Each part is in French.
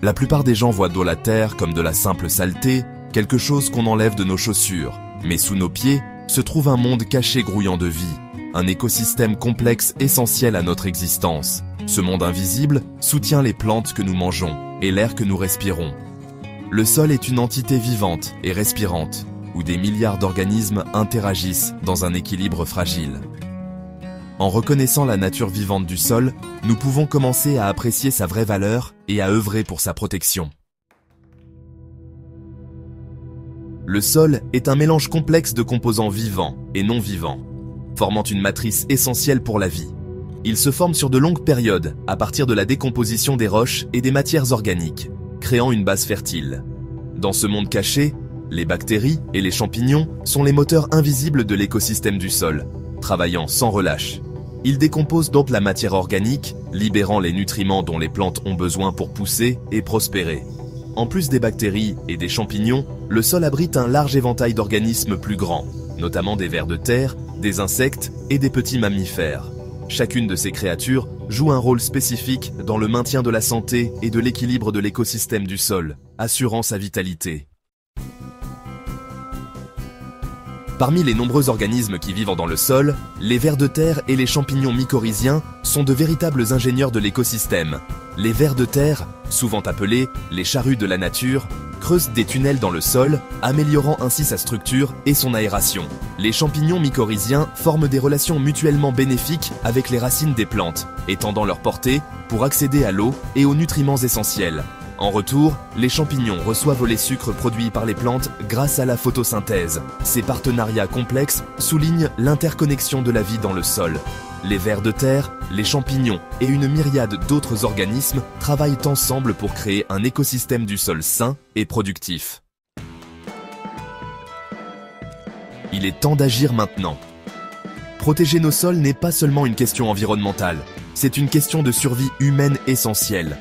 La plupart des gens voient de la terre comme de la simple saleté, quelque chose qu'on enlève de nos chaussures. Mais sous nos pieds se trouve un monde caché grouillant de vie, un écosystème complexe essentiel à notre existence. Ce monde invisible soutient les plantes que nous mangeons et l'air que nous respirons. Le sol est une entité vivante et respirante, où des milliards d'organismes interagissent dans un équilibre fragile. En reconnaissant la nature vivante du sol, nous pouvons commencer à apprécier sa vraie valeur et à œuvrer pour sa protection. Le sol est un mélange complexe de composants vivants et non vivants, formant une matrice essentielle pour la vie. Il se forme sur de longues périodes à partir de la décomposition des roches et des matières organiques, créant une base fertile. Dans ce monde caché, les bactéries et les champignons sont les moteurs invisibles de l'écosystème du sol, travaillant sans relâche. Ils décomposent donc la matière organique, libérant les nutriments dont les plantes ont besoin pour pousser et prospérer. En plus des bactéries et des champignons, le sol abrite un large éventail d'organismes plus grands, notamment des vers de terre, des insectes et des petits mammifères. Chacune de ces créatures joue un rôle spécifique dans le maintien de la santé et de l'équilibre de l'écosystème du sol, assurant sa vitalité. Parmi les nombreux organismes qui vivent dans le sol, les vers de terre et les champignons mycorhiziens sont de véritables ingénieurs de l'écosystème. Les vers de terre, souvent appelés les charrues de la nature, creusent des tunnels dans le sol, améliorant ainsi sa structure et son aération. Les champignons mycorhiziens forment des relations mutuellement bénéfiques avec les racines des plantes, étendant leur portée pour accéder à l'eau et aux nutriments essentiels. En retour, les champignons reçoivent les sucres produits par les plantes grâce à la photosynthèse. Ces partenariats complexes soulignent l'interconnexion de la vie dans le sol. Les vers de terre, les champignons et une myriade d'autres organismes travaillent ensemble pour créer un écosystème du sol sain et productif. Il est temps d'agir maintenant. Protéger nos sols n'est pas seulement une question environnementale, c'est une question de survie humaine essentielle.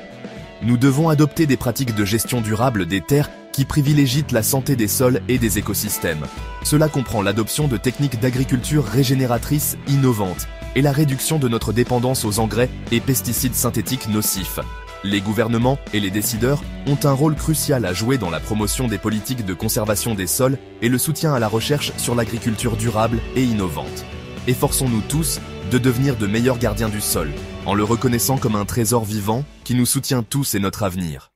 Nous devons adopter des pratiques de gestion durable des terres qui privilégient la santé des sols et des écosystèmes. Cela comprend l'adoption de techniques d'agriculture régénératrices innovantes et la réduction de notre dépendance aux engrais et pesticides synthétiques nocifs. Les gouvernements et les décideurs ont un rôle crucial à jouer dans la promotion des politiques de conservation des sols et le soutien à la recherche sur l'agriculture durable et innovante. Efforçons-nous tous de devenir de meilleurs gardiens du sol, en le reconnaissant comme un trésor vivant qui nous soutient tous et notre avenir.